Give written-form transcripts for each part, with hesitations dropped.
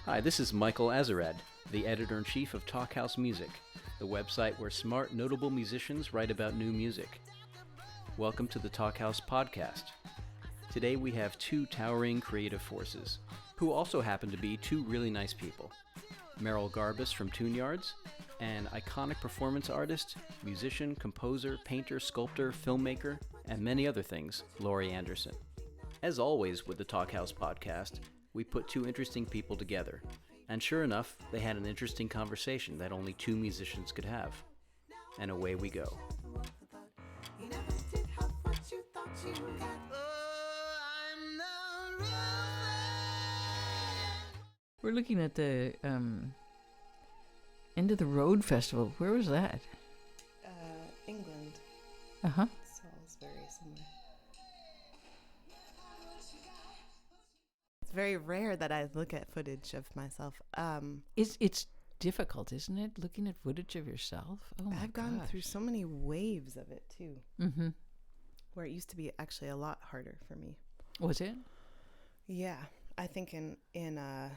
Hi, this is Michael Azarad, the editor-in-chief of Talkhouse Music, the website where smart, notable musicians write about new music. Welcome to the Talkhouse podcast. Today we have two towering creative forces, who also happen to be two really nice people. Merrill Garbus from Tune Yards, an iconic performance artist, musician, composer, painter, sculptor, filmmaker, and many other things, Laurie Anderson. As always with the Talkhouse podcast, we put two interesting people together, and sure enough, they had an interesting conversation that only two musicians could have. And away we go. We're looking at the End of the Road Festival. Where was that? England. Uh-huh. Salisbury somewhere. It's very rare that I look at footage of myself. It's difficult, isn't it? Looking at footage of yourself. Oh my I've gone gosh. through so many waves of it too. Mm-hmm. Where it used to be actually a lot harder for me. Was it? Yeah, I think in the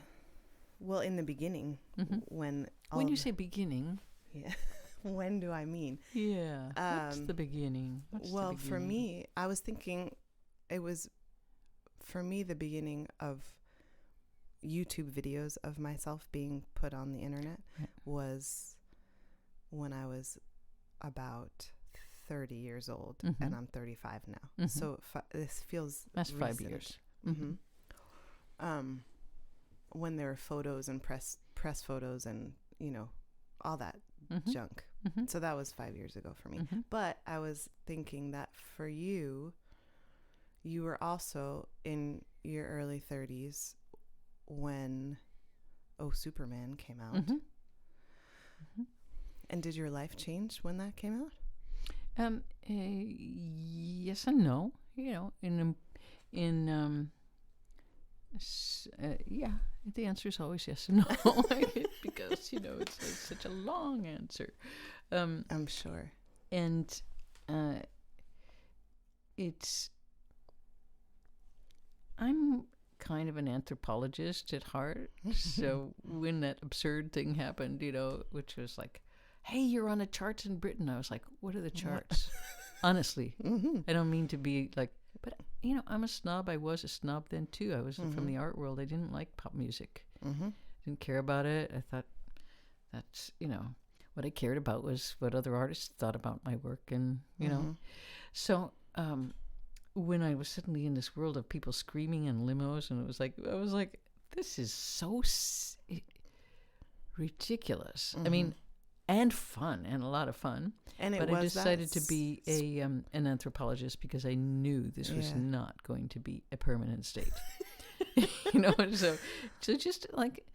beginning, Mm-hmm. when When you say beginning, yeah, when do I mean? yeah, what's the beginning? Well, for me, I was thinking it was, for me, the beginning of YouTube videos of myself being put on the internet was when I was about 30 years old, Mm-hmm. and I'm 35 now. Mm-hmm. So this feels That's 5 recent. years. Mm-hmm. When there were photos and press photos and, all that Mm-hmm. junk. Mm-hmm. So that was 5 years ago for me. Mm-hmm. But I was thinking that for you were also in your early 30s when Superman came out. Mm-hmm. Mm-hmm. And did your life change when that came out? Yes and no. Yeah, the answer is always yes and no, because it's such a long answer. I'm sure. And I'm kind of an anthropologist at heart. So when that absurd thing happened, which was like, hey, you're on the charts in Britain, I was like, what are the charts? Honestly, Mm-hmm. I don't mean to be like, but I'm a snob. I was a snob then too. I was from the art world. I didn't like pop music. Mm-hmm. Didn't care about it. I thought that's, what I cared about was what other artists thought about my work. And, so when I was suddenly in this world of people screaming in limos, and I was like, this is so ridiculous. Mm-hmm. I mean, and fun, and a lot of fun. And but I decided to be an anthropologist because I knew this was not going to be a permanent state. So just like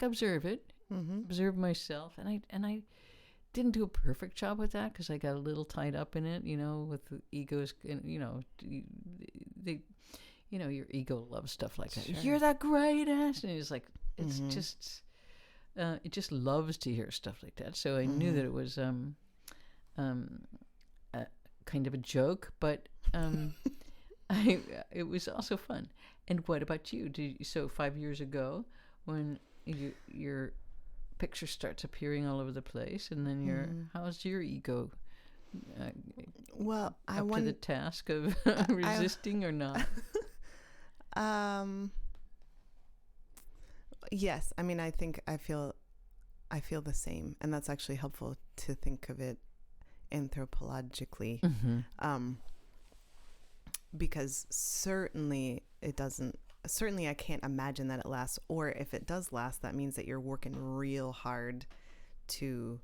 observe it, observe myself, and I didn't do a perfect job with that because I got a little tied up in it, with the egos, and your ego loves stuff like that. Sure. You're that great ass, and it's like it's just. It just loves to hear stuff like that. So I knew that it was kind of a joke, but it was also fun. And what about you? So 5 years ago, when your picture starts appearing all over the place, and then how's your ego? Well, up to the task of resisting or not? Yes, I mean, I think I feel the same, and that's actually helpful to think of it anthropologically, because certainly I can't imagine that it lasts, or if it does last, that means that you're working real hard to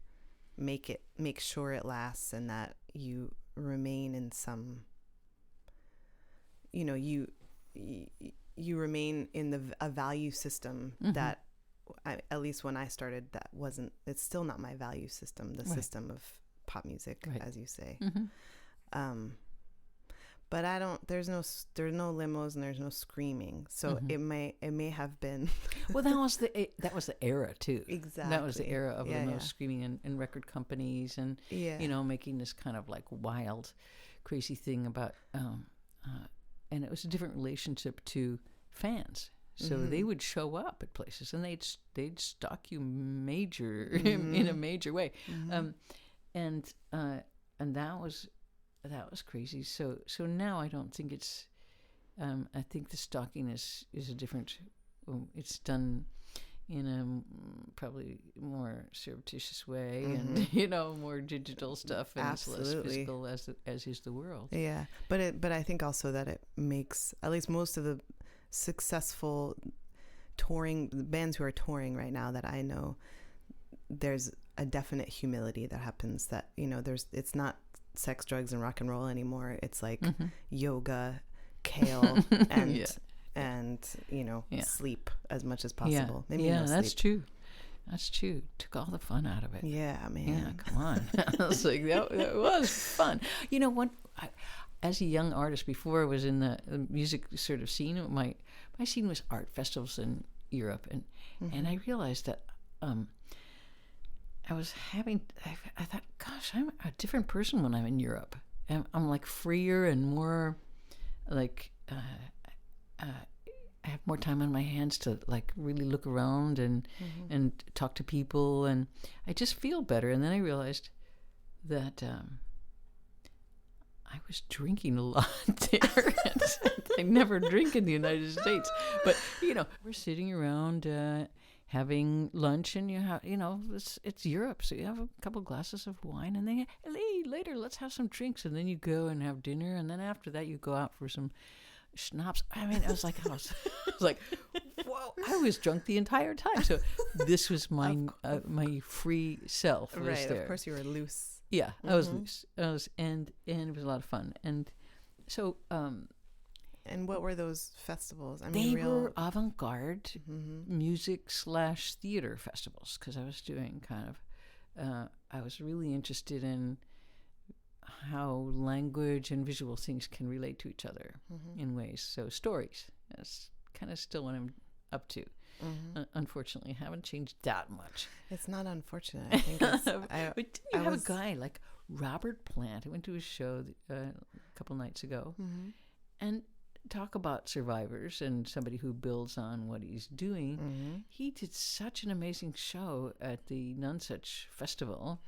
make sure it lasts, and that you remain in some, you remain in a value system that, at least when I started, it's still not my value system, the system of pop music, as you say. But there's no limos and there's no screaming. So it may have been. Well, that was the era too. Exactly. That was the era of limos screaming in record companies, and making this kind of like wild, crazy thing about, and it was a different relationship to fans. So they would show up at places, and they'd stalk you major in a major way, and that was crazy. So now I don't think it's. I think the stalking is a different. It's done in a probably more surreptitious way, and more digital stuff, and Absolutely. It's less physical as is the world. Yeah, but I think also that it makes at least most of the successful touring bands who are touring right now that I know, there's a definite humility that happens, that it's not sex, drugs, and rock and roll anymore. It's like yoga, kale, and sleep as much as possible. Maybe no sleep. That's true. That's true. Took all the fun out of it. Yeah, man. Yeah, come on. I was like, that was fun. You know what? As a young artist, before I was in the music sort of scene, my scene was art festivals in Europe, and I realized that I thought, gosh, I'm a different person when I'm in Europe. I'm like freer and more like I have more time on my hands to like really look around and talk to people, and I just feel better. And then I realized that I was drinking a lot there. I never drink in the United States, but we're sitting around having lunch, and it's Europe, so you have a couple glasses of wine, and then hey, later let's have some drinks, and then you go and have dinner, and then after that you go out for some schnapps. I mean, I was like, whoa! I was drunk the entire time. So this was my free self. Was right, there. Of course, you were loose. Yeah, I was loose. And it was a lot of fun. And so. And what were those festivals? I mean, they were avant-garde music / theater festivals, because I was doing kind of. I was really interested in how language and visual things can relate to each other in ways. So stories, that's kind of still what I'm up to. Unfortunately, I haven't changed that much. It's not unfortunate. I think it's, but you have a guy like Robert Plant. I went to his show a couple nights ago, and talk about survivors and somebody who builds on what he's doing. He did such an amazing show at the Nonsuch Festival.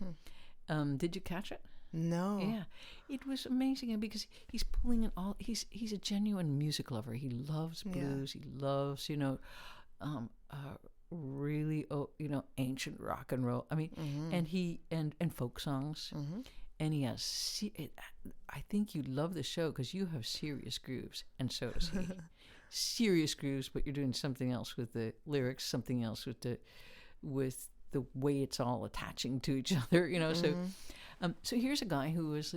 Did you catch it? No. Yeah, it was amazing, and because he's pulling in all. He's a genuine music lover. He loves blues. He loves really ancient rock and roll. I mean, and he and folk songs. And he has. I think you'd love the show because you have serious grooves, and so does he. Serious grooves, but you're doing something else with the lyrics, something else with the way it's all attaching to each other. So here's a guy who was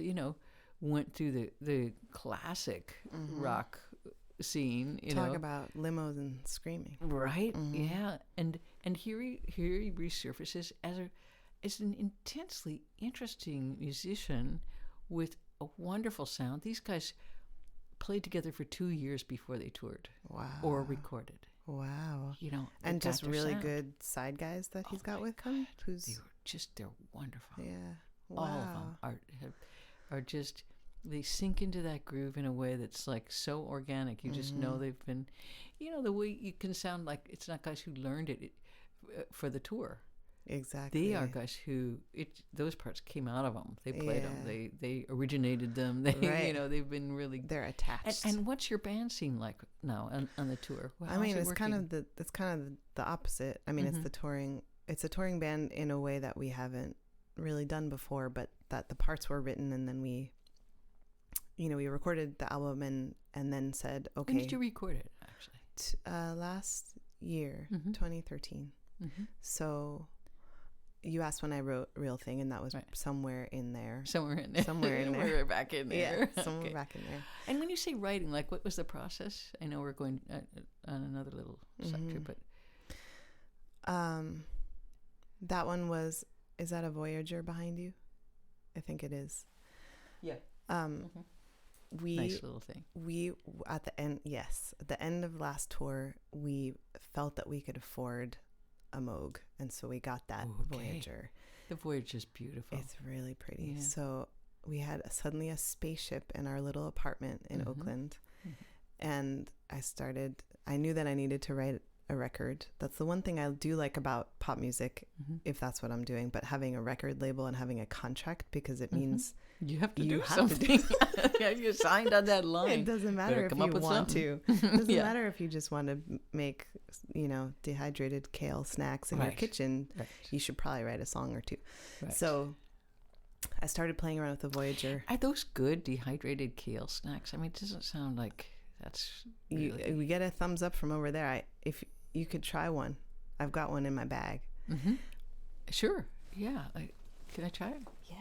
went through the classic rock scene. Talk about limos and screaming, right? Yeah, and here he resurfaces as an intensely interesting musician with a wonderful sound. These guys played together for 2 years before they toured. Wow. Or recorded. Wow. And just really sound. Good side guys that he's got with him. They're wonderful. Yeah. Wow. All of them are just, they sink into that groove in a way that's like so organic. You just know they've been, the way you can sound like it's not guys who learned it for the tour. Exactly. They are guys who those parts came out of them. They played them. They originated them. They've been really. They're attached. And what's your band scene like now on the tour? It's kind of the opposite. I mean, it's the touring. It's a touring band in a way that we haven't really done before, but that the parts were written, and then we recorded the album and then said, okay. When did you record it actually? Last year, 2013. So. You asked when I wrote Real Thing, and that was somewhere in there. Somewhere in there. We're back in there. Yeah, somewhere back in there. And when you say writing, like, what was the process? I know we're going on another little sector, but... That one was... Is that a Voyager behind you? I think it is. Yeah. Nice little thing. At the end of last tour, we felt that we could afford a Moog, and so we got that Voyager. The Voyager's beautiful. It's really pretty. Yeah. So we had suddenly a spaceship in our little apartment in Oakland, and I knew that I needed to write a record. That's the one thing I do like about pop music, if that's what I'm doing, but having a record label and having a contract, because it means you have to you do have something. Yeah, you signed on that line. It doesn't matter if you want to. It doesn't matter if you just want to make, dehydrated kale snacks in your kitchen. Right. You should probably write a song or two. Right. So I started playing around with the Voyager. Are those good dehydrated kale snacks? I mean, it doesn't sound like that's really... We get a thumbs up from over there. If you could try one. I've got one in my bag. Mm-hmm. Sure. Yeah. Can I try it? Yeah.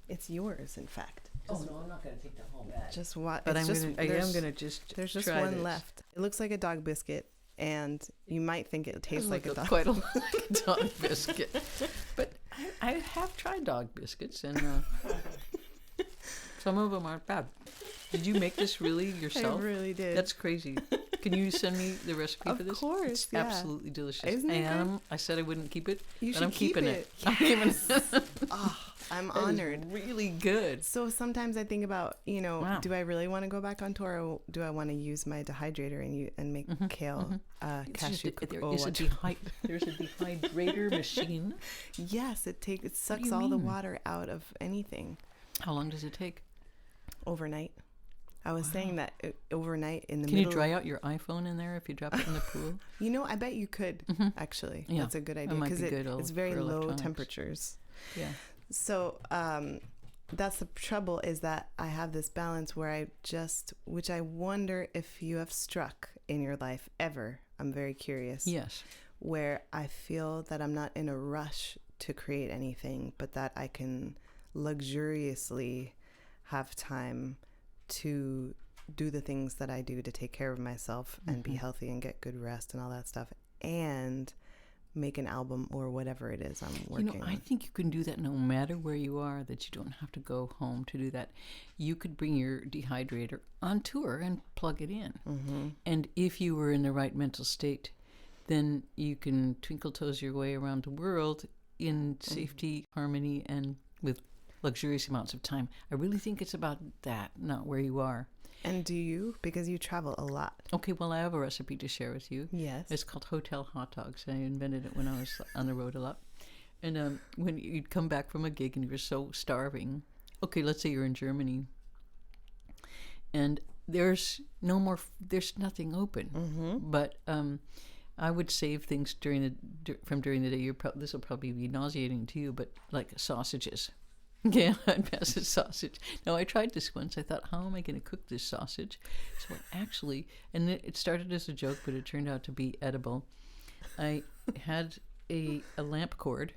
It's yours, in fact. No, I'm not going to take the whole bag. Just what? But I am going to just There's just try one this. left. It looks like a dog biscuit, and you might think it tastes like a dog. Quite like a dog biscuit. But I have tried dog biscuits, and some of them aren't bad. Did you make this really yourself? I really did. That's crazy. Can you send me the recipe for this? Of course, it's yeah. absolutely delicious. Isn't it good? I said I wouldn't keep it, but I'm keeping it. Yes. I'm keeping it. Oh, I'm honored. Really good. So sometimes I think about, Wow. do I really want to go back on tour, or do I want to use my dehydrator and make kale cashew cookie? There's a dehydrator machine. Yes, it sucks all the water out of anything. How long does it take? Overnight. I was saying that overnight in the Can middle. you dry out your iPhone in there if you drop it in the pool? I bet you could, actually. Yeah. That's a good idea, because it's very low temperatures. Yeah. So that's the trouble, is that I have this balance where which I wonder if you have struck in your life ever. I'm very curious. Yes. Where I feel that I'm not in a rush to create anything, but that I can luxuriously have time to do the things that I do to take care of myself and be healthy and get good rest and all that stuff, and make an album or whatever it is I'm working on. I think you can do that no matter where you are, that you don't have to go home to do that. You could bring your dehydrator on tour and plug it in. Mm-hmm. And if you were in the right mental state, then you can twinkle toes your way around the world in safety, harmony, and with luxurious amounts of time. I really think it's about that, not where you are. And do you? Because you travel a lot. Okay, well, I have a recipe to share with you. Yes. It's called Hotel Hot Dogs. I invented it when I was on the road a lot. And when you'd come back from a gig and you were so starving, okay, let's say you're in Germany, and there's nothing open. But I would save things during the day. This will probably be nauseating to you, but like sausages. Yeah, I'd pass a sausage. Now, I tried this once. I thought, how am I going to cook this sausage? So and it started as a joke, but it turned out to be edible. I had a lamp cord,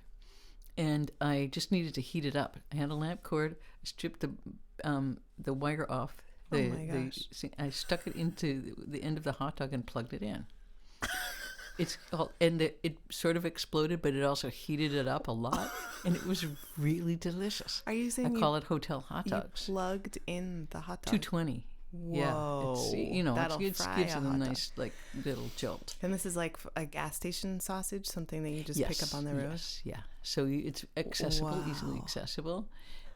and I just needed to heat it up. I had a lamp cord. I stripped the wire off. Oh my gosh. I stuck it into the end of the hot dog and plugged it in. It sort of exploded, but it also heated it up a lot, and it was really delicious. Are you saying I call it Hotel Hot Dogs? You plugged in the hot dog? 220. Whoa. Yeah, it gives fry it a nice little jolt. And this is like a gas station sausage, something that you just pick up on the road? Yes, yeah. So it's accessible, easily accessible.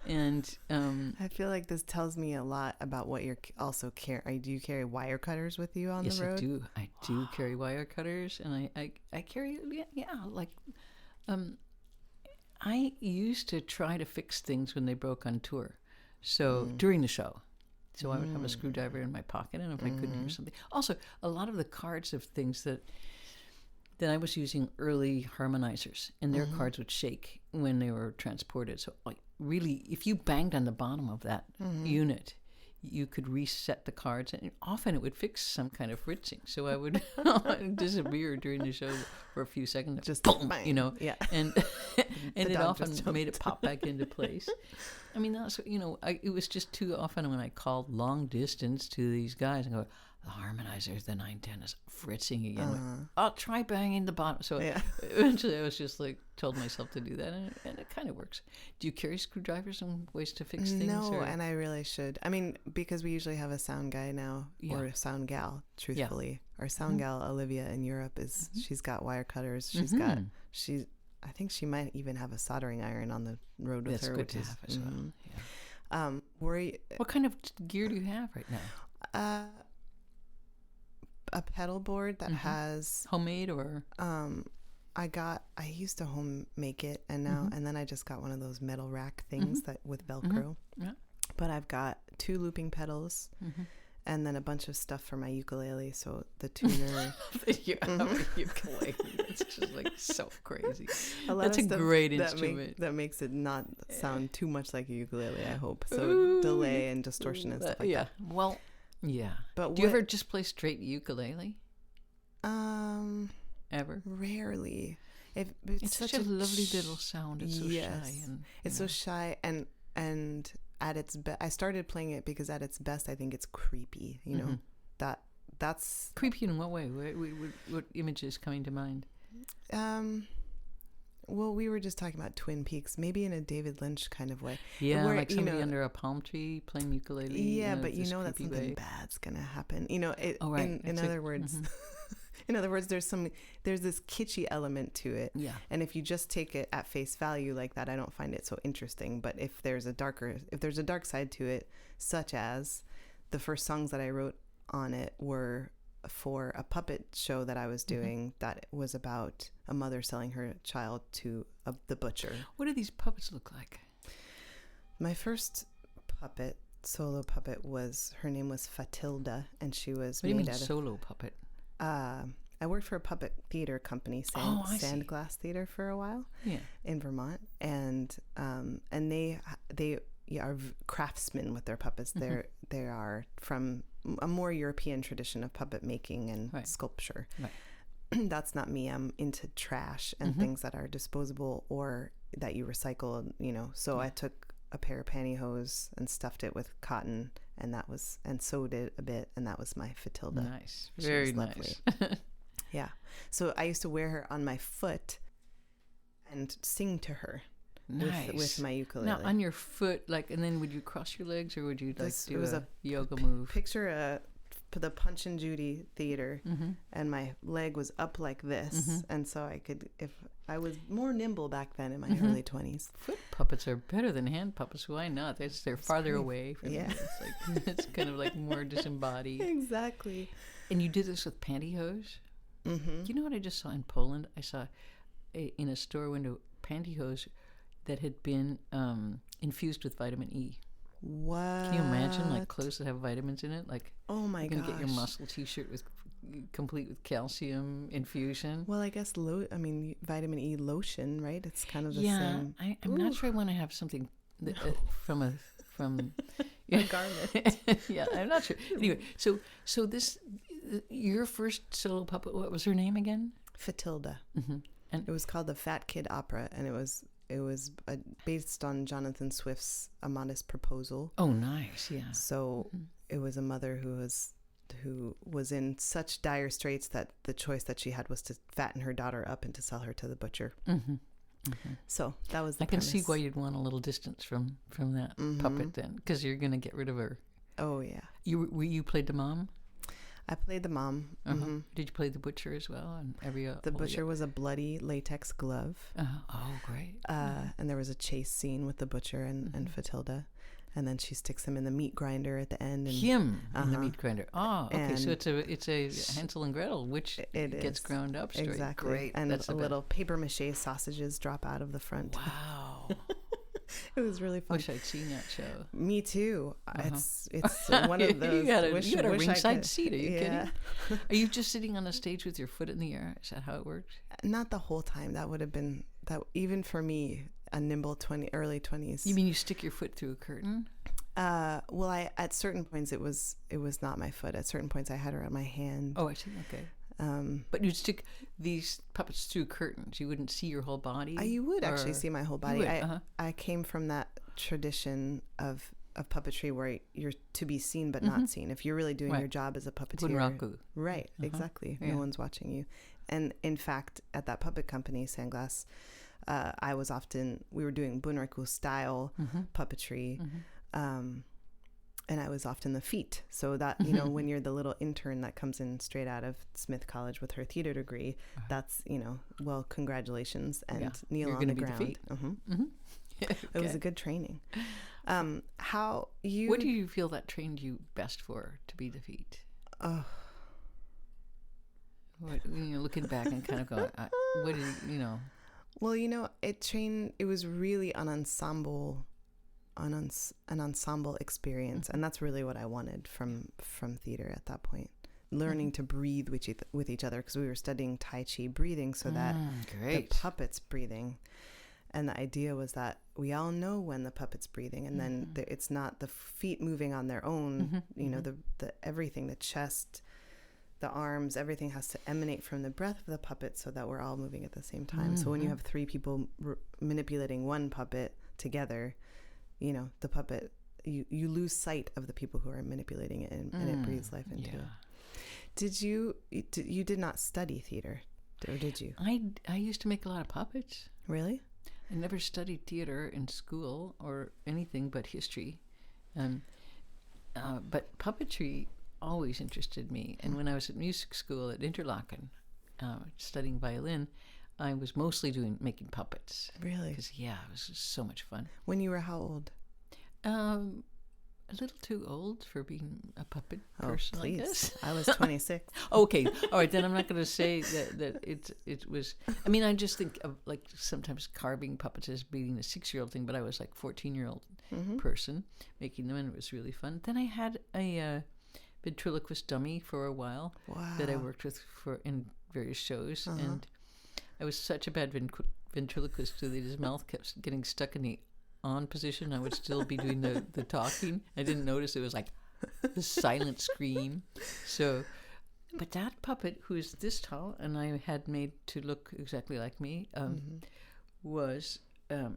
And I feel like this tells me a lot about what you're also carrying. Do you carry wire cutters with you on the road? Yes, I do carry wire cutters, and I carry I used to try to fix things when they broke on tour. So during the show. So I would have a screwdriver in my pocket, and if I couldn't hear something. Also, a lot of the cards of things that I was using early harmonizers, and their cards would shake when they were transported. So really, if you banged on the bottom of that unit, you could reset the cards, and often it would fix some kind of fritzing. So I would disappear during the show for a few seconds, just boom, bang. Yeah, and it often made it pop back into place. I mean, that's it was just too often when I called long distance to these guys and go, the harmonizer, the 910 is fritzing again. I'll try banging the bottom. So eventually I was just told myself to do that, and it kind of works. Do you carry screwdrivers and ways to fix things? No, and I really should. I mean, because we usually have a sound guy now, or a sound gal, truthfully. Our sound gal, Olivia, in Europe, she's got wire cutters. I think she might even have a soldering iron on the road with her. That's good to have as well. Yeah. What kind of gear do you have right now? a pedal board that has homemade or I used to home make it, and then I just got one of those metal rack things that with Velcro. Yeah. But I've got 2 looping pedals. And then a bunch of stuff for my ukulele, so the tuner. You have a ukulele. It's just like so crazy. That's a great instrument. That makes it not sound too much like a ukulele, I hope. So delay and distortion and stuff like that. Well, yeah. But do you ever just play straight ukulele? Ever? Rarely. It's such a lovely little sound. It's so shy. And, it's so shy and at its best, I started playing it because at its best, I think it's creepy. You know, that's creepy in what way? What image is coming to mind? Well, we were just talking about Twin Peaks, maybe in a David Lynch kind of way. Yeah, where, like somebody under a palm tree playing ukulele. Yeah, but you know that something bad's gonna happen. You know, in other words. In other words, there's this kitschy element to it. Yeah. And if you just take it at face value like that, I don't find it so interesting. But if there's a dark side to it, such as the first songs that I wrote on it were for a puppet show that I was doing that was about a mother selling her child to the butcher. What do these puppets look like? My first solo puppet her name was Fatilda, and she was made out of solo puppet. I worked for a puppet theater company, Sandglass Theater, for a while in Vermont, and they are craftsmen with their puppets. They are from a more European tradition of puppet making and sculpture. Right. That's not me. I'm into trash and things that are disposable or that you recycle. You know, so I took a pair of pantyhose and stuffed it with cotton, and sewed it a bit, and that was my Fatilda. Nice. Very nice. Yeah. So I used to wear her on my foot and sing to her. Nice. With my ukulele. Now on your foot, and then would you cross your legs, or would you do a yoga move? Picture the Punch and Judy theater, and my leg was up like this, and so I could, if I was more nimble back then in my early 20s. Foot puppets are better than hand puppets. Why not? They're farther away from you. It's kind of like more disembodied. Exactly. And you did this with pantyhose? You know what I just saw in Poland? I saw in a store window pantyhose that had been infused with vitamin E. What? Can you imagine clothes that have vitamins in it? Oh my gosh. You can get your muscle t-shirt complete with calcium infusion. Well, I guess vitamin E lotion, right? It's kind of the same. I'm not sure I want to have something from a garment. Yeah, I'm not sure. Anyway, so this your first solo puppet. What was her name again? Fatilda. And it was called the Fat Kid Opera, and it was based on Jonathan Swift's A Modest Proposal. Oh, nice. Yeah. So it was a mother who was in such dire straits that the choice that she had was to fatten her daughter up and to sell her to the butcher. So that was the premise. I can see why you'd want a little distance from that puppet then, because you're going to get rid of her. Oh, yeah. You played the mom? I played the mom. Did you play the butcher as well? And the butcher was a bloody latex glove. Oh, great. And there was a chase scene with the butcher and Fatilda. And then she sticks him in the meat grinder at the end. And, in the meat grinder. Oh, okay. So it's a Hansel and Gretel, which gets ground up straight. Exactly. Great. And a little paper mache sausages drop out of the front. Wow. It was really fun. Wish I'd seen that show. Me too. It's one of those. you had a ringside seat. Are you kidding? Yeah. Are you just sitting on a stage with your foot in the air? Is that how it works? Not the whole time. That would have been that. Even for me, a nimble early 20s. You mean you stick your foot through a curtain? Well, at certain points it was not my foot. At certain points I had her on my hand. Oh, I see. Okay. But you'd stick these puppets through curtains. You wouldn't see your whole body. You would actually see my whole body. Would, I came from that tradition of puppetry where you're to be seen but not seen. If you're really doing your job as a puppeteer, Bunraku. Right? Exactly. Yeah. No one's watching you. And in fact, at that puppet company, Sandglass, we were doing Bunraku style puppetry. And I was often the feet. So that, when you're the little intern that comes in straight out of Smith College with her theater degree, that's, well, congratulations. And kneel You're on the be ground. The feet. Okay. It was a good training. What do you feel that trained you best for, to be the feet? Oh, Looking back and kind of going, what did Well, it was really an ensemble experience, and that's really what I wanted from theater at that point. Learning to breathe with each other, because we were studying Tai Chi breathing, so that the puppet's breathing. And the idea was that we all know when the puppet's breathing, and then it's not the feet moving on their own. The everything, the chest, the arms, everything has to emanate from the breath of the puppet, so that we're all moving at the same time. So when you have three people manipulating one puppet together, the puppet, you lose sight of the people who are manipulating it, and it breathes life into it. You did not study theater, or did you? I used to make a lot of puppets. Really? I never studied theater in school or anything but history. But puppetry always interested me. And when I was at music school at Interlaken, studying violin, I was mostly making puppets. Really? Because, it was just so much fun. When you were how old? A little too old for being a puppet person, please. I guess. I was 26. Okay. All right. Then I'm not going to say that it was. I mean, I just think of like sometimes carving puppets as being a 6-year-old thing, but I was like 14-year-old person making them, and it was really fun. Then I had a ventriloquist dummy for a while that I worked with in various shows, and I was such a bad ventriloquist that his mouth kept getting stuck in the on position. I would still be doing the talking. I didn't notice it was like the silent scream. So, but that puppet, who is this tall and I had made to look exactly like me, was a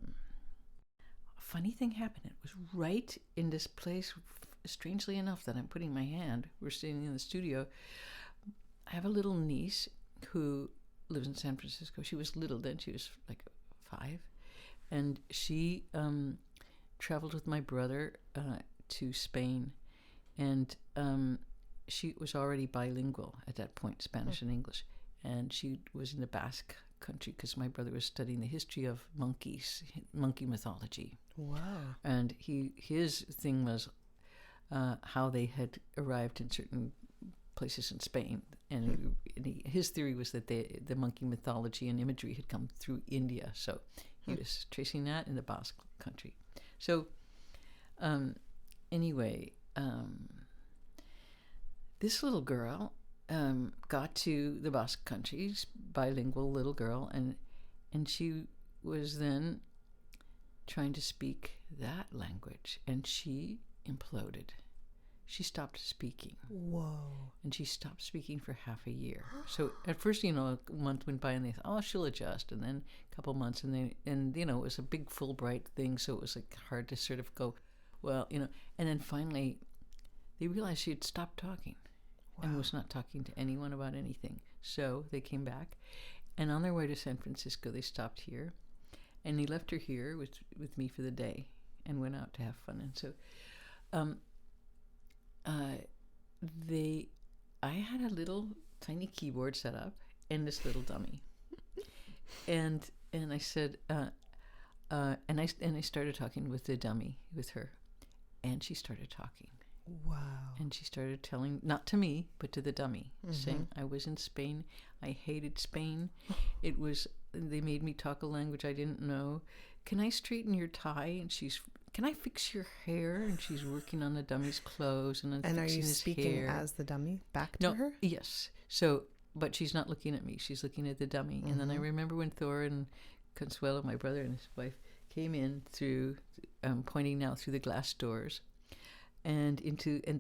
funny thing happened. It was right in this place, strangely enough, that I'm putting my hand. We're sitting in the studio. I have a little niece who lives in San Francisco. She was little then. She was like 5. And she traveled with my brother to Spain, and she was already bilingual at that point, Spanish and English. And she was in the Basque country because my brother was studying the history of monkeys, monkey mythology. Wow! And his thing was how they had arrived in certain places in Spain, and his theory was that the monkey mythology and imagery had come through India. So he was tracing that in the Basque country. So, anyway, this little girl got to the Basque countries, bilingual little girl, and she was then trying to speak that language, and she imploded. She stopped speaking. Whoa. And she stopped speaking for half a year. So at first, a month went by and they thought, she'll adjust. And then a couple months, and it was a big Fulbright thing. So it was like hard to sort of go, well, and then finally they realized she had stopped talking and was not talking to anyone about anything. So they came back, and on their way to San Francisco, they stopped here, and they left her here with me for the day and went out to have fun. And so, I had a little tiny keyboard set up and this little dummy, and I said, and I started talking with the dummy with her, and she started talking. Wow! And she started telling, not to me, but to the dummy, saying I was in Spain. I hated Spain. They made me talk a language I didn't know. Can I straighten your tie? And can I fix your hair? And she's working on the dummy's clothes and then fixing his hair. And are you speaking as the dummy back to her? Yes. So, but she's not looking at me. She's looking at the dummy. And then I remember when Thor and Consuelo, my brother and his wife, came in through, pointing now through the glass doors, and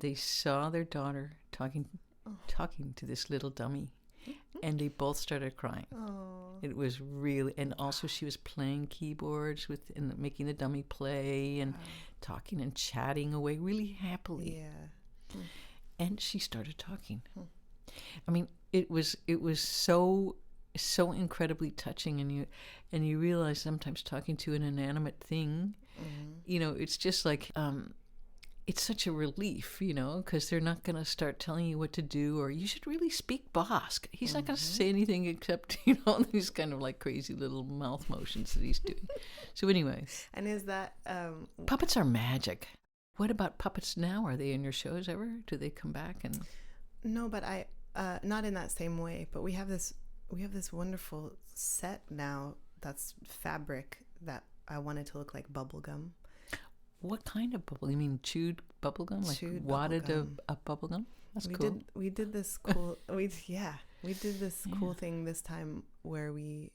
they saw their daughter talking to this little dummy, and they both started crying. Oh. It was really, and also she was playing keyboards and making the dummy play and talking and chatting away really happily. Yeah. And she started talking. I mean, it was so incredibly touching, and you realize sometimes talking to an inanimate thing, it's just like it's such a relief, because they're not going to start telling you what to do, or you should really speak Basque. He's not going to say anything except, these kind of like crazy little mouth motions that he's doing. So anyway. And is that... puppets are magic. What about puppets now? Are they in your shows ever? Do they come back? And No, but not in that same way, but we have this wonderful set now that's fabric that I wanted to look like bubble gum. What kind of bubble? You mean chewed bubble gum? Like Chewed wadded bubble gum. a bubble gum? That's cool. We did this cool we did this cool thing this time where we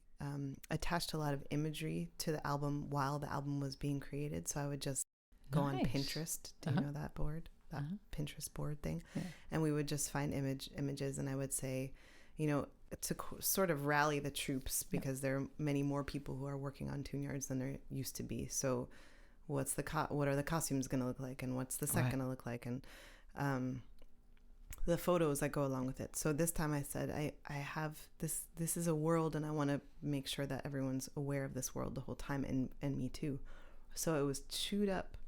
attached a lot of imagery to the album while the album was being created. So I would just go on Pinterest. Do you know that board? That Pinterest board thing? Yeah. And we would just find images, and I would say, to sort of rally the troops, because there are many more people who are working on Tune Yards than there used to be. So what are the costumes going to look like, and what's the set going to look like, and the photos that go along with it. So this time I said, I have this is a world, and I want to make sure that everyone's aware of this world the whole time, and me too. So it was chewed up,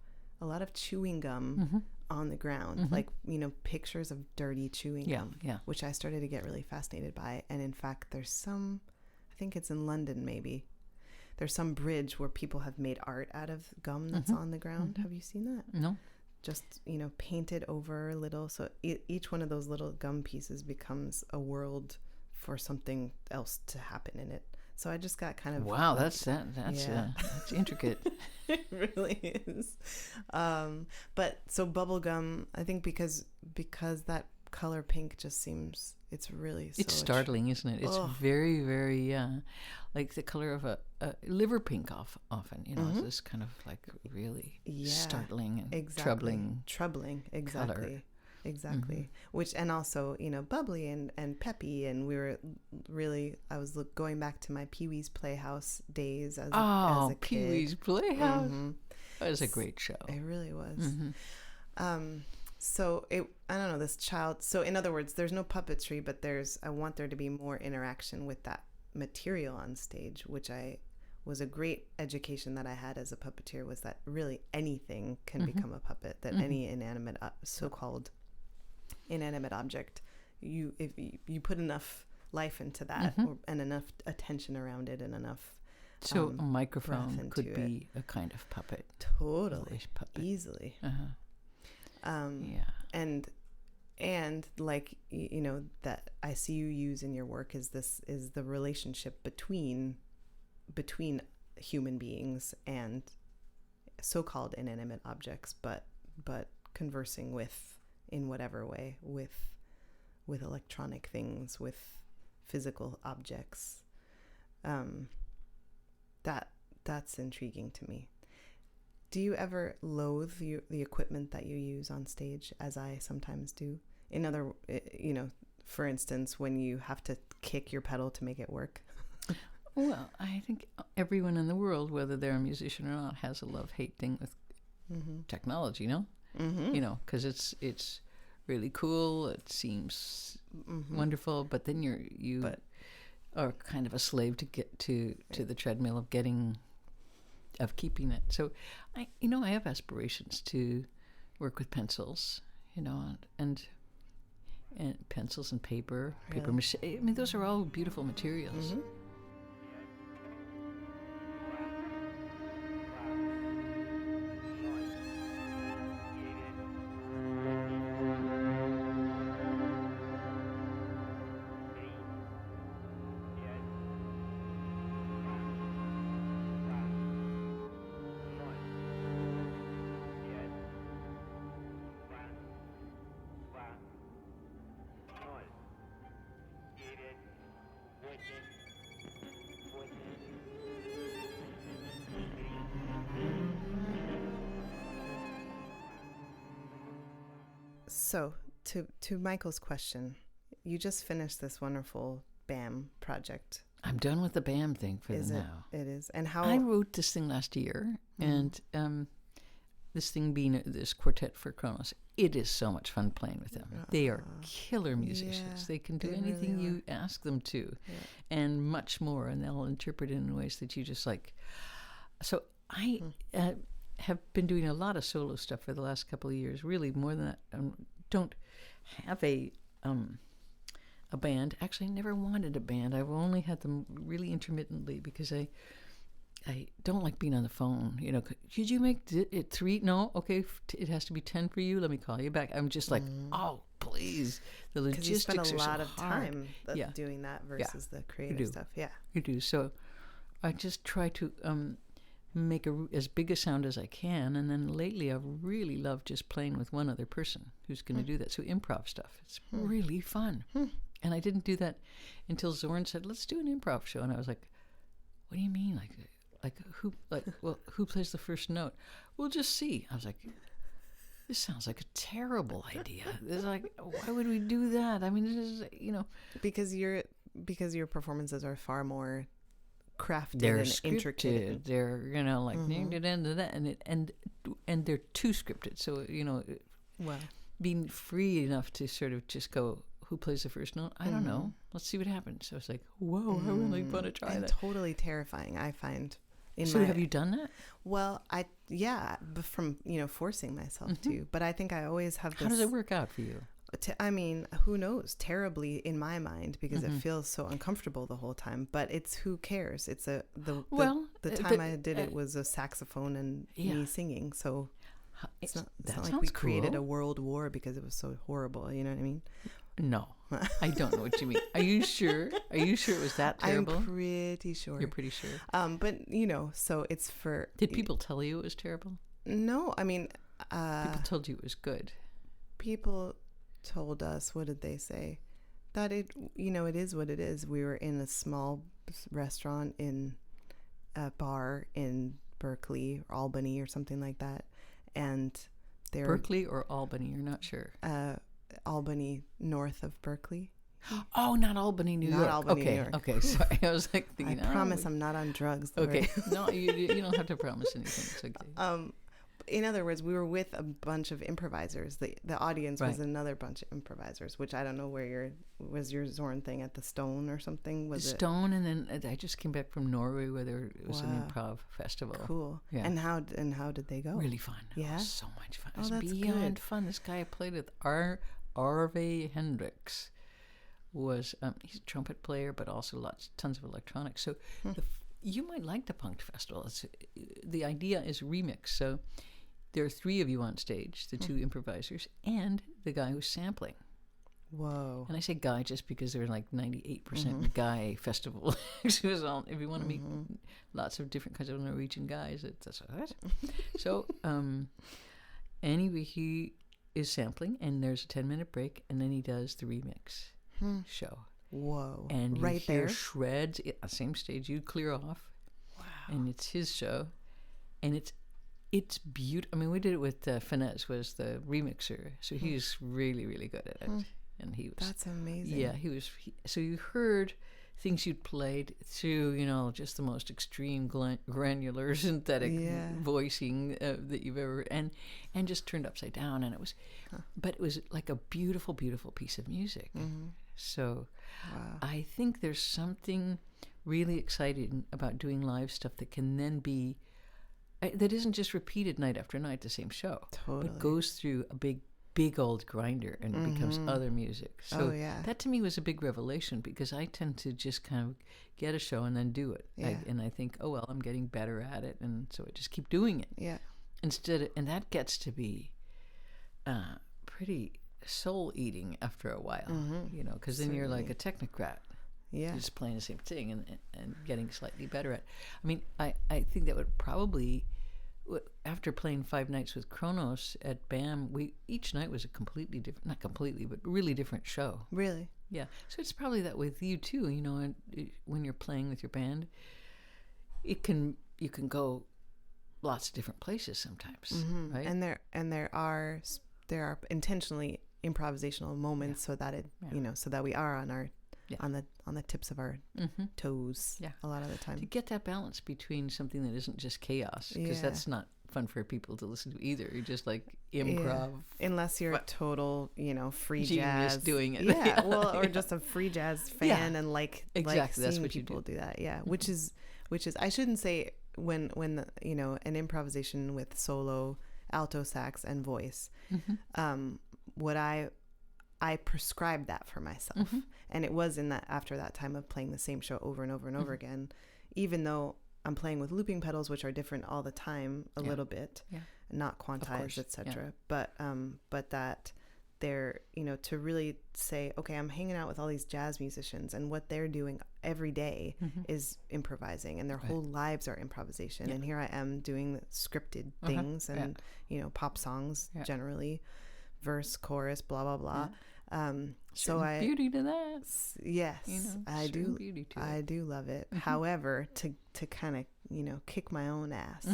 a lot of chewing gum on the ground, like, pictures of dirty chewing gum, which I started to get really fascinated by. And in fact, there's I think it's in London maybe, there's some bridge where people have made art out of gum that's on the ground. Have you seen that? No. Just, painted over little. So each one of those little gum pieces becomes a world for something else to happen in it. So I just got kind of... Wow, that's intricate. It really is. But so bubblegum, I think because that color pink just seems... It's really so... It's startling, isn't it? It's very, very... like the color of a liver pink often, it's this kind of like really startling and troubling exactly color. Exactly. Which, and also, bubbly and peppy, and we were really, I was going back to my Pee-wee's Playhouse days as a kid. Pee-wee's Playhouse. That was a great show. It really was. So I don't know, this child, so in other words, there's no puppetry, but I want there to be more interaction with that material on stage, which was a great education that I had as a puppeteer, was that really anything can become a puppet, that any inanimate, so-called inanimate object, if you put enough life into that and enough attention around it and enough so a microphone could be a kind of puppet. Totally. Easily. And like, that I see you use in your work is the relationship between human beings and so-called inanimate objects, but conversing with, in whatever way, with electronic things, with physical objects. That's intriguing to me. Do you ever loathe the equipment that you use on stage, as I sometimes do? For instance, when you have to kick your pedal to make it work? Well, I think everyone in the world, whether they're a musician or not, has a love-hate thing with technology, no? Because it's really cool. It seems wonderful, but then you are kind of a slave to get to the treadmill of keeping it. So I have aspirations to work with pencils, and pencils and paper mache. I mean, those are all beautiful materials. So to Michael's question, you just finished this wonderful BAM project. I'm done with the BAM thing for now. It is. And how... I wrote this thing last year, and this thing being this quartet for Kronos, it is so much fun playing with them. They are killer musicians. They can do anything really you ask them to, and much more, and they'll interpret it in ways that you just like. So I have been doing a lot of solo stuff for the last couple of years, really more than that. Don't have a band. Actually, I never wanted a band. I've only had them really intermittently because I don't like being on the phone. Could you make it 3? No, okay, it has to be 10 for you. Let me call you back. I'm just like, oh, please. The Because you logistics spend a are lot so of hard. time doing that versus the You creative do. stuff. Yeah. You do. So I just try to make as big a sound as I can. And then lately I've really loved just playing with one other person who's going to do that. So improv stuff. It's really fun. And I didn't do that until Zorn said, let's do an improv show. And I was like, what do you mean? Who plays the first note? We'll just see. I was like, this sounds like a terrible idea. It's like, why would we do that? I mean, this is, Because your performances are far more crafted they're and scripted. intricate. They're and they're too scripted. So Wow. being free enough to sort of just go, who plays the first note? I don't know. Let's see what happens. So I was like, whoa, I really want to try and that. Totally terrifying, I find. Have you done that? Well, but from forcing myself to. But I think I always have this. How does it work out for you? I mean, who knows? Terribly in my mind, because it feels so uncomfortable the whole time. But it's who cares? It's the time I did it was a saxophone and me singing. So it's not like we created a world war because it was so horrible. You know what I mean? No, I don't know what you mean. Are you sure? Are you sure it was that terrible? I'm pretty sure. You're pretty sure. But so it's for. Did people tell you it was terrible? No, I mean. People told you it was good. People told us, what did they say? That it is what it is. We were in a small restaurant in a bar in Berkeley or Albany or something like that, and there. Berkeley or Albany? You're not sure. Albany, north of Berkeley. Oh, not Albany, New York. Not Albany, okay, New York. Okay, sorry. I was like thinking. I promise I'm not on drugs. Okay, no, you don't have to promise anything. It's okay. In other words, we were with a bunch of improvisers. The audience was another bunch of improvisers, which I don't know where was your Zorn thing at the Stone or something? Was it Stone? And then I just came back from Norway where there was an improv festival. Cool. Yeah. And how did they go? Really fun. Yeah. Oh, so much fun. Oh, It was that's beyond good. fun. This guy I played with, Arve Hendricks, was he's a trumpet player, but also tons of electronics. So you might like the Punk Festival. The idea is remix. So there are three of you on stage, the two improvisers, and the guy who's sampling. Whoa. And I say guy just because they're like 98% guy festival. If you want to meet lots of different kinds of Norwegian guys, that's all right. So anyway, he is sampling, and there's a 10-minute break, and then he does the remix show. Whoa. And you right hear there? shreds, same stage, you clear off. Wow. And it's his show. And it's beautiful. I mean, we did it with Finesse, was the remixer. So he's really, really good at it. And he was. That's amazing. Yeah, he was. So you heard things you'd played through, just the most extreme granular synthetic voicing that you've ever, and just turned upside down. And it was, but it was like a beautiful, beautiful piece of music. So I think there's something really exciting about doing live stuff that can then be, that isn't just repeated night after night, the same show. Totally. But goes through a big old grinder and it becomes other music. So that to me was a big revelation, because I tend to just kind of get a show and then do it. And I think, oh, well, I'm getting better at it. And so I just keep doing it. Yeah. And that gets to be pretty soul eating after a while, because then you're like a technocrat. Yeah. Just playing the same thing and getting slightly better at. I mean, I think that would probably, after playing 5 nights with Kronos at BAM, each night was a completely different, not completely, but really different show. Really? Yeah. So it's probably that with you too, and when you're playing with your band, you can go lots of different places sometimes, right? And there are intentionally improvisational moments so that so that we are on our on the tips of our toes a lot of the time. To get that balance between something that isn't just chaos, because that's not fun for people to listen to either. You're just like improv. Unless you're a total, free genius jazz doing it. Yeah, well, or just a free jazz fan and exactly. That's what people you do. That. Yeah, which is I shouldn't say when an improvisation with solo, alto sax, and voice. What I prescribed that for myself, and it was after that time of playing the same show over and over and over again, even though I'm playing with looping pedals, which are different all the time, a little bit, not quantized, etc. But that they're, to really say, okay, I'm hanging out with all these jazz musicians, and what they're doing every day is improvising, and their whole lives are improvisation. And here I am doing scripted things and, pop songs generally, verse, chorus, blah, blah, blah. So beauty to that. Yes, I do. Beauty to I do love it. However, to kind of, kick my own ass,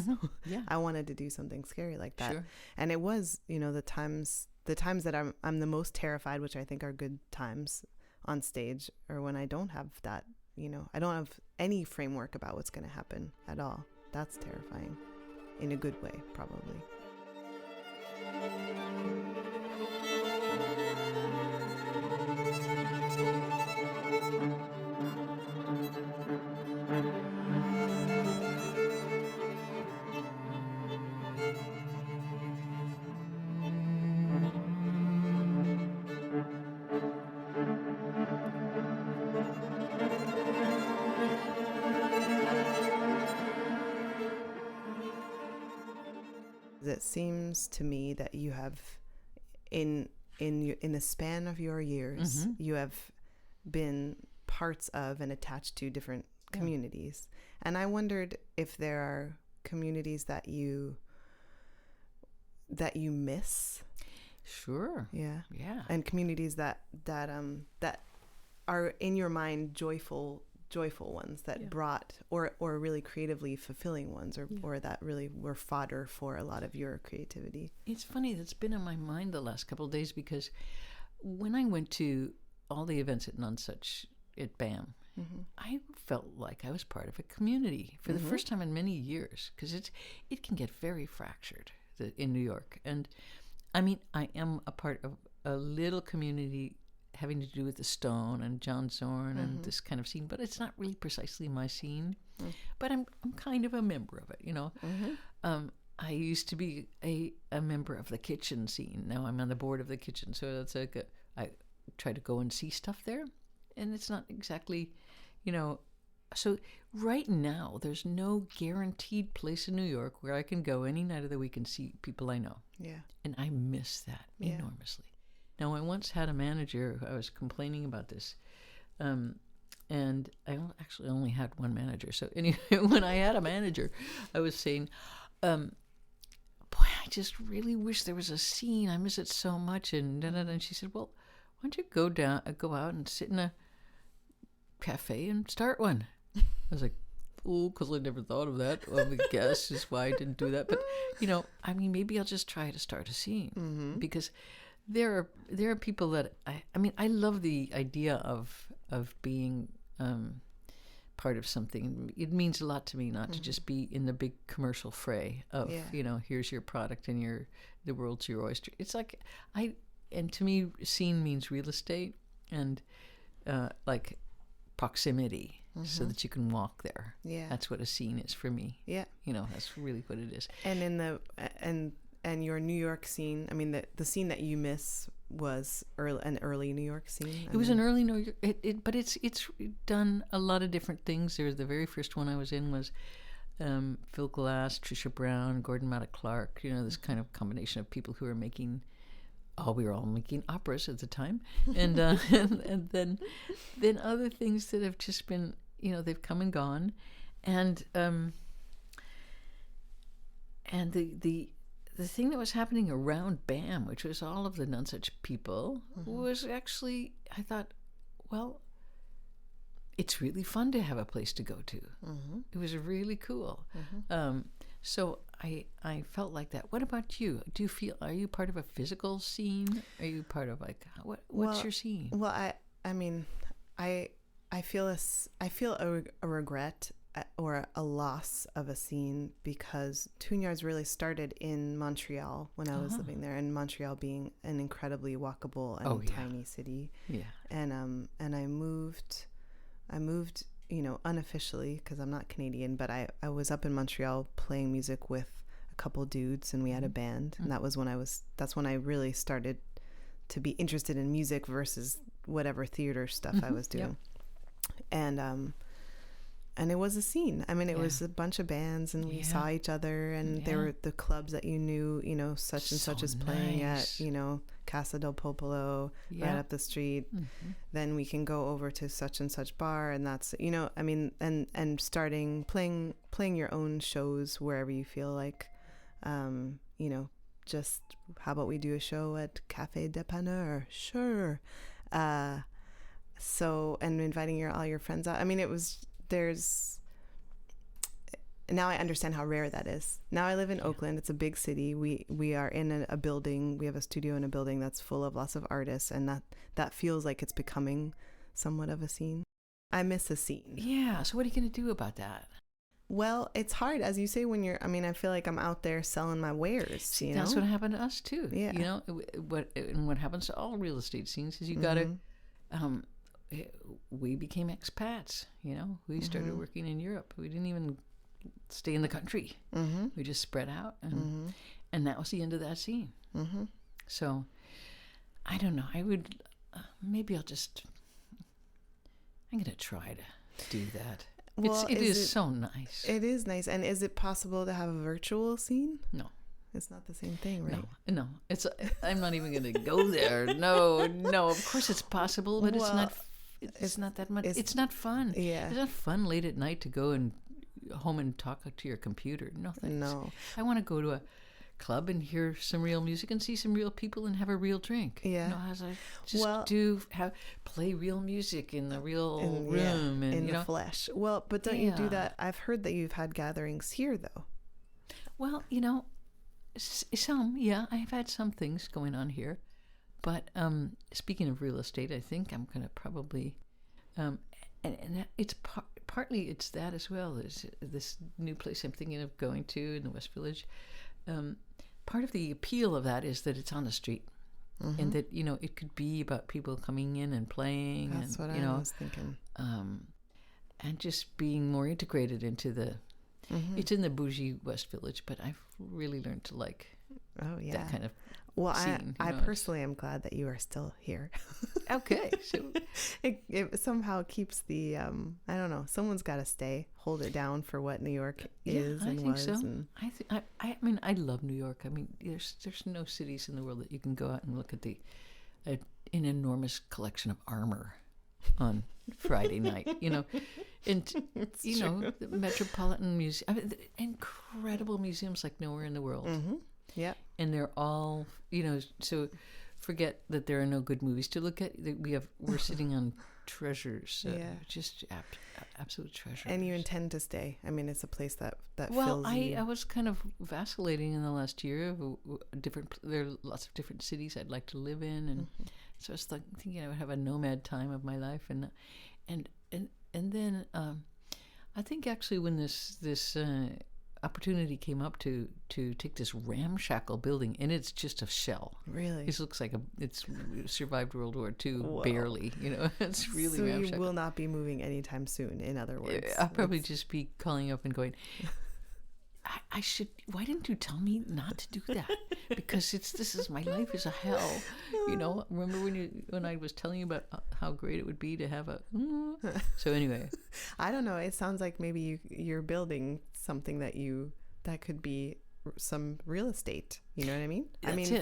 I wanted to do something scary like that. And it was, the times that I'm the most terrified, which I think are good times on stage, or when I don't have that, I don't have any framework about what's going to happen at all. That's terrifying in a good way, probably. It seems to me that you have, in the span of your years, you have been parts of and attached to different communities. And I wondered if there are communities that you miss. Sure. Yeah. And communities that are in your mind joyful ones that brought, or really creatively fulfilling ones, or that really were fodder for a lot of your creativity. It's funny, that's been on my mind the last couple of days, because when I went to all the events at Nonsuch at BAM, I felt like I was part of a community for the first time in many years, because it can get very fractured in New York. And I mean, I am a part of a little community having to do with the Stone and John Zorn and this kind of scene, but it's not really precisely my scene. But I'm kind of a member of it, I used to be a member of the kitchen scene. Now I'm on the board of the kitchen, so that's I try to go and see stuff there, and it's not exactly, So right now, there's no guaranteed place in New York where I can go any night of the week and see people I know. Yeah, and I miss that enormously. Now, I once had a manager who I was complaining about this, and I actually only had one manager. So anyway, when I had a manager, I was saying, boy, I just really wish there was a scene. I miss it so much. And she said, well, why don't you go out and sit in a cafe and start one? I was like, oh, because I never thought of that. Well, I guess is why I didn't do that. But, maybe I'll just try to start a scene, because there are people that I love the idea of being part of something. It means a lot to me not to just be in the big commercial fray of here's your product and the world's your oyster. It's like and to me, scene means real estate and like proximity, so that you can walk there. Yeah, that's what a scene is for me. Yeah, that's really what it is. And in and your New York scene, the scene that you miss was an early New York scene? It was an early New York, but it's done a lot of different things. The very first one I was in was Phil Glass, Trisha Brown, Gordon Matta Clark, this kind of combination of people who are making, we were all making operas at the time. And and then other things that have just been, they've come and gone. And the thing that was happening around BAM, which was all of the Nonsuch people, was actually, I thought, well, it's really fun to have a place to go to. It was really cool. So I felt like that. What about you? Are you part of a physical scene? Are you part of what's your scene? Well, I feel a regret or a loss of a scene, because Tune-Yards really started in Montreal when I was living there, and Montreal being an incredibly walkable and tiny city. Yeah. And I moved, unofficially, because I'm not Canadian, but I was up in Montreal playing music with a couple dudes, and we had a band, and that's when I really started to be interested in music versus whatever theater stuff I was doing. And and it was a scene. I mean, it was a bunch of bands, and we saw each other, and there were the clubs that you knew, such and such is playing at, Casa del Popolo, right up the street. Mm-hmm. Then we can go over to such and such bar, and that's, I mean, and starting playing your own shows wherever you feel like, just how about we do a show at Café Dépanneur? Sure. So, and inviting all your friends out. I mean, now I understand how rare that is. Now I live in Oakland. It's a big city. We are in a building. We have a studio in a building that's full of lots of artists, and that feels like it's becoming somewhat of a scene. I miss a scene. Yeah. So what are you going to do about that? Well, it's hard, as you say, I feel like I'm out there selling my wares. See, that's what happened to us too. Yeah. What happens to all real estate scenes is you got to, we became expats, we started working in Europe. We didn't even stay in the country. Mm-hmm. We just spread out, and that was the end of that scene. Mm-hmm. So, I don't know. I would, maybe I'm going to try to do that. Well, it is so nice. It is nice. And is it possible to have a virtual scene? No. It's not the same thing, right? No. I'm not even going to go there. No. Of course it's possible, but it's not that much. It's not fun. Yeah. It's not fun late at night to go and home and talk to your computer. No thanks. No. I want to go to a club and hear some real music and see some real people and have a real drink. Yeah. Play real music in the real room and in the flesh. Well, but don't you do that? I've heard that you've had gatherings here though. Well, I've had some things going on here, but speaking of real estate, I think I'm going to probably, and it's partly it's that as well. There's this new place I'm thinking of going to in the West Village. Part of the appeal of that is that it's on the street, and that it could be about people coming in and playing. That's what I was thinking. And just being more integrated into the. It's in the bougie West Village, but I've really learned to like. Oh yeah. That kind of. Well, I personally am glad that you are still here. Okay. So it somehow keeps the, I don't know, someone's got to hold it down for what New York is and was. I think so. I mean, I love New York. I mean, there's no cities in the world that you can go out and look at an enormous collection of armor on Friday night, and the Metropolitan Museum, incredible museums like nowhere in the world. Mm-hmm. Yeah. And they're all, so forget that there are no good movies to look at. We're sitting on treasures. Just absolute treasures. And you intend to stay. I mean, it's a place that fills you. Well, I was kind of vacillating in the last year. There are lots of different cities I'd like to live in. And so I was thinking I would have a nomad time of my life. And then I think actually when this opportunity came up to take this ramshackle building, and it's just a shell. Really? It looks like it's survived World War II. Whoa. Barely. It's really ramshackle. So you will not be moving anytime soon, in other words. I'll probably just be calling up and going, I should. Why didn't you tell me not to do that? Because my life is a hell. Remember when I was telling you about how great it would be to have a. So anyway, I don't know. It sounds like maybe you're building something that could be some real estate. You know what I mean?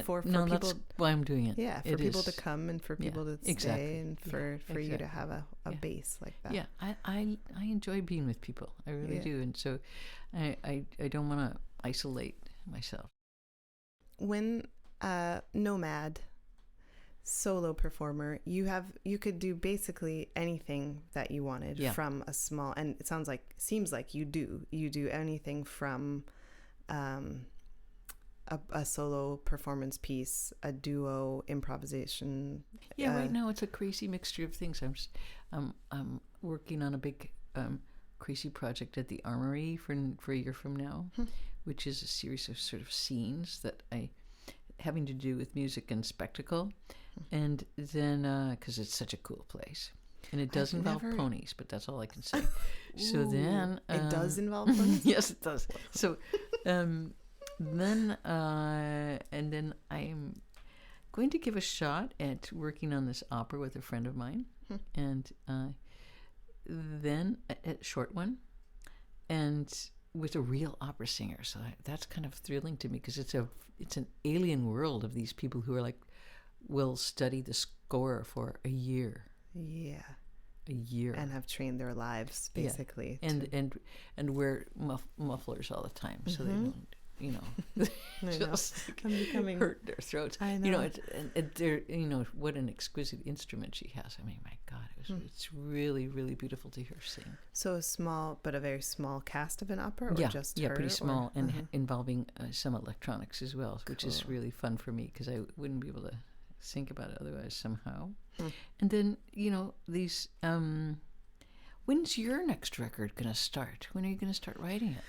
For people. That's why I'm doing it. Yeah, for people to come and for people to stay, and for exactly. you to have a base like that. Yeah, I enjoy being with people. I really do, and so I don't want to isolate myself. When nomad solo performer, you could do basically anything that you wanted from a small, and it seems like you do anything from a solo performance piece, a duo, improvisation. Right now it's a crazy mixture of things. I'm working on a big crazy project at the Armory for a year from now, which is a series of sort of scenes that having to do with music and spectacle, and then because it's such a cool place. And it does involve ponies, but that's all I can say. So then it does involve ponies. Yes, it does. So then I'm going to give a shot at working on this opera with a friend of mine, and then a short one, and with a real opera singer. So that's kind of thrilling to me because it's an alien world of these people who are like will study the score for a year. Yeah. A year. And have trained their lives, basically. Yeah. And wear mufflers all the time, so they don't, just I'm becoming hurt their throats. I know. They're, what an exquisite instrument she has. I mean, my God, it's really, really beautiful to hear her sing. So a very small cast of an opera, or just her? Pretty small, and involving some electronics as well, which is really fun for me because I wouldn't be able to think about it otherwise somehow. And then these when's your next record gonna start? When are you gonna start writing it?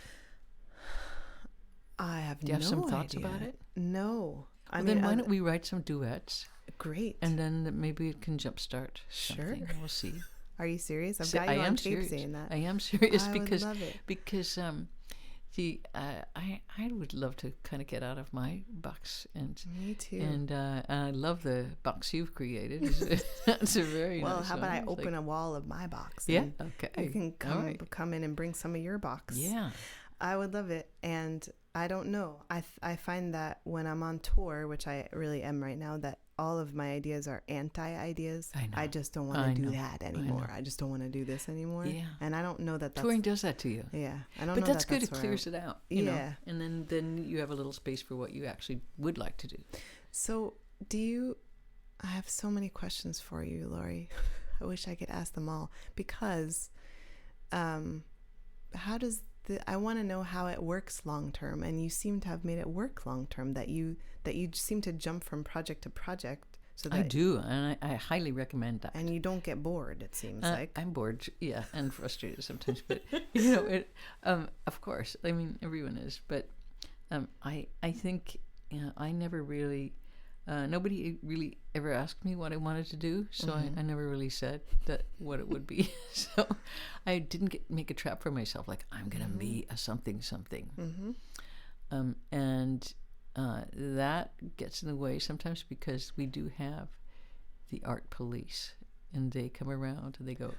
I have Do you have some thoughts about it? No. Then why don't we write some duets? Great. And then maybe it can jumpstart something. Sure. We'll see. Are you serious? I've got you on tape saying that. I am serious I because would love it. I would love to kind of get out of my box, and me too. And I love the box you've created. It's a very well. nice How about one. I open a wall of my box? Yeah. And Okay. you can come in and bring some of your box. Yeah. I would love it. And I don't know. I find that when I'm on tour, which I really am right now, that all of my ideas are anti-ideas. I know. I just don't want to do that anymore. I just don't want to do this anymore. Yeah. And I don't know that touring does that to you. Yeah. I don't but know that's good. It clears it out. You know? Yeah. And then you have a little space for what you actually would like to do. So I have so many questions for you, Laurie. I wish I could ask them all because I want to know how it works long term, and you seem to have made it work long term. That you seem to jump from project to project. So that I do, and I highly recommend that. And you don't get bored. It seems like I'm bored, and frustrated sometimes. But of course, I mean everyone is. But I think I never really. Nobody really ever asked me what I wanted to do, so I never really said what it would be. So I didn't make a trap for myself, like I'm going to be a something. And that gets in the way sometimes because we do have the art police, and they come around and they go,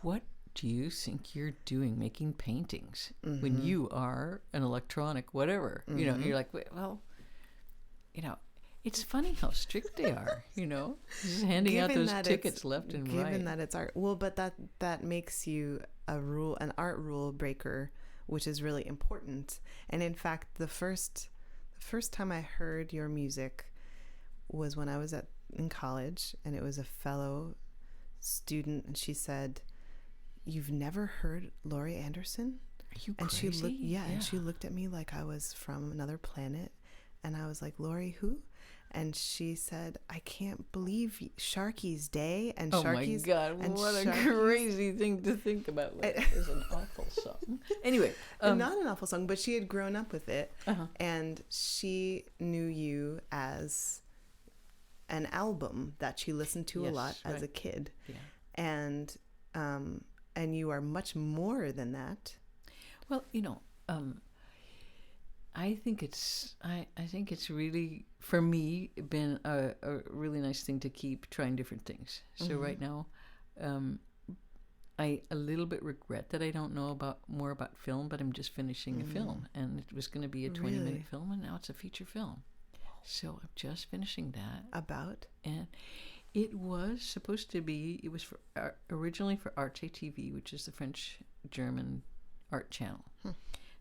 "What do you think you're doing making paintings when you are an electronic whatever?" You're like, well, it's funny how strict they are, just handing out those tickets left and right. Given that it's art, well, but that makes you an art rule breaker, which is really important. And in fact, the first time I heard your music was when I was in college, and it was a fellow student, and she said, "You've never heard Laurie Anderson?" Are you and crazy? She and she looked at me like I was from another planet, and I was like, "Laurie, who?" And she said, "I can't believe Sharky's Day." And Sharky's, oh my God, what a crazy thing to think about. It's an awful song. Anyway. Not an awful song, but she had grown up with it. And she knew you as an album that she listened to a lot as a kid. Yeah. And you are much more than that. Well, I think it's really, for me, been a really nice thing to keep trying different things. So right now, I a little bit regret that I don't know more about film, but I'm just finishing a film, and it was going to be a 20-minute film, and now it's a feature film. So I'm just finishing that. About? And it was supposed to be. It was originally for Arte TV, which is the French-German art channel.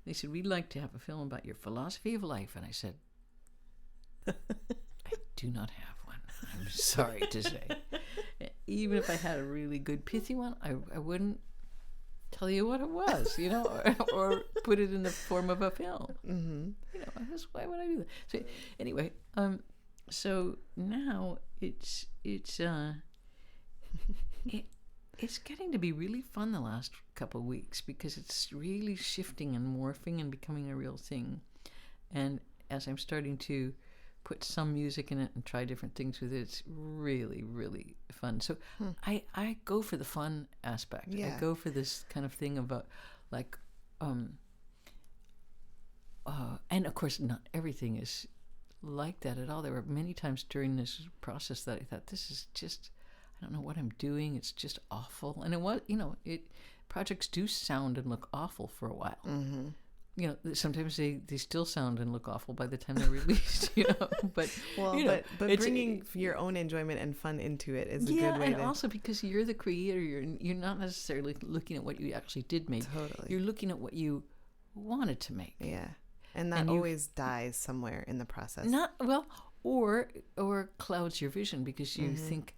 They said, "We'd like to have a film about your philosophy of life." And I said, "I do not have one. I'm sorry to say. Even if I had a really good pithy one, I wouldn't tell you what it was, or put it in the form of a film. Why would I do that?" So anyway, so now it's getting to be really fun the last couple of weeks because it's really shifting and morphing and becoming a real thing. And as I'm starting to put some music in it and try different things with it, it's really, really fun. So I go for the fun aspect. Yeah. I go for this kind of thing about and of course not everything is like that at all. There were many times during this process that I thought, this is just, don't know what I'm doing. It's just awful. And it was, projects do sound and look awful for a while. Mm-hmm. Sometimes they still sound and look awful by the time they're released, But but bringing your own enjoyment and fun into it is a good way. And also because you're the creator, you're not necessarily looking at what you actually did make. Totally. You're looking at what you wanted to make. Yeah, and that always dies somewhere in the process. Or clouds your vision because you think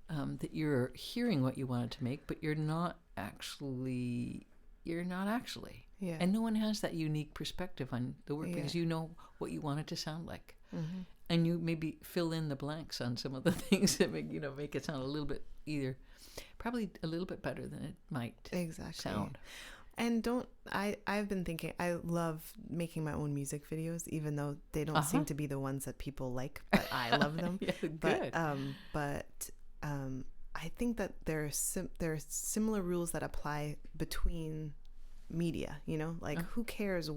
that you're hearing what you wanted to make, but you're not actually. Yeah. And no one has that unique perspective on the work because you know what you want it to sound like. Mm-hmm. And you maybe fill in the blanks on some of the things that make it sound a little bit probably a little bit better than it might sound. And I've been thinking, I love making my own music videos, even though they don't seem to be the ones that people like, but I love them. Good. But I think that there are similar rules that apply between media, who cares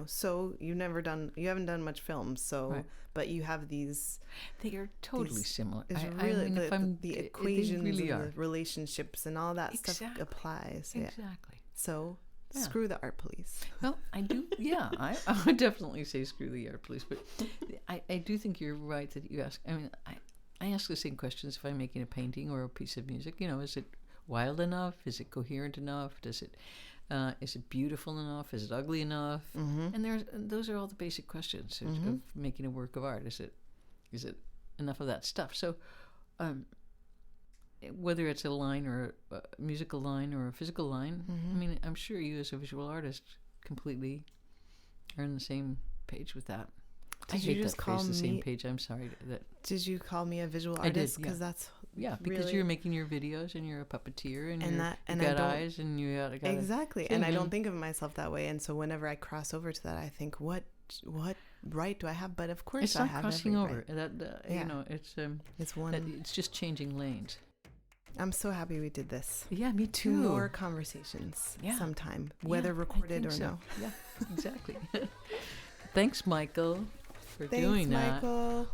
so you haven't done much film, so but you have these, they are totally similar. It's really the equations really and the relationships and all that stuff applies. Exactly. So screw the art police. Well, I do. Yeah, I would definitely say screw the art police, but I do think you're right that you ask. I mean, I ask the same questions if I'm making a painting or a piece of music. Is it wild enough? Is it coherent enough? Is it beautiful enough? Is it ugly enough? Mm-hmm. And those are all the basic questions of making a work of art. Is it enough of that stuff? So, whether it's a line or a musical line or a physical line, I mean, I'm sure you as a visual artist completely are on the same page with that. Did you just call me the same page? I'm sorry. Did you call me a visual artist? Because that's because really, you're making your videos and you're a puppeteer and you got eyes and you got exactly. And I don't think of myself that way. And so whenever I cross over to that, I think, what right do I have? But of course, I have crossing over. Right. It's one. It's just changing lanes. I'm so happy we did this. Yeah, me too. 2 more conversations sometime, whether recorded or no. Yeah, exactly. Thanks, Michael, for doing that. Michael.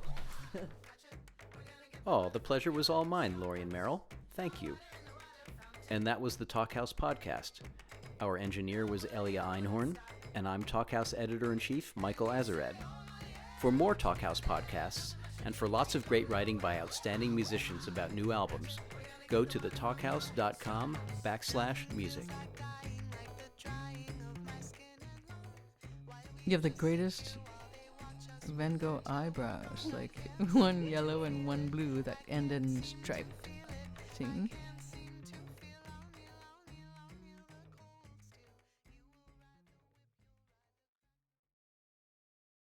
Oh, the pleasure was all mine, Laurie and Merrill. Thank you. And that was the Talkhouse podcast. Our engineer was Elia Einhorn, and I'm Talkhouse Editor-in-Chief Michael Azarad. For more Talkhouse podcasts, and for lots of great writing by outstanding musicians about new albums, go to thetalkhouse.com/music. You have the greatest Van Gogh eyebrows, like one yellow and one blue that end in striped thing.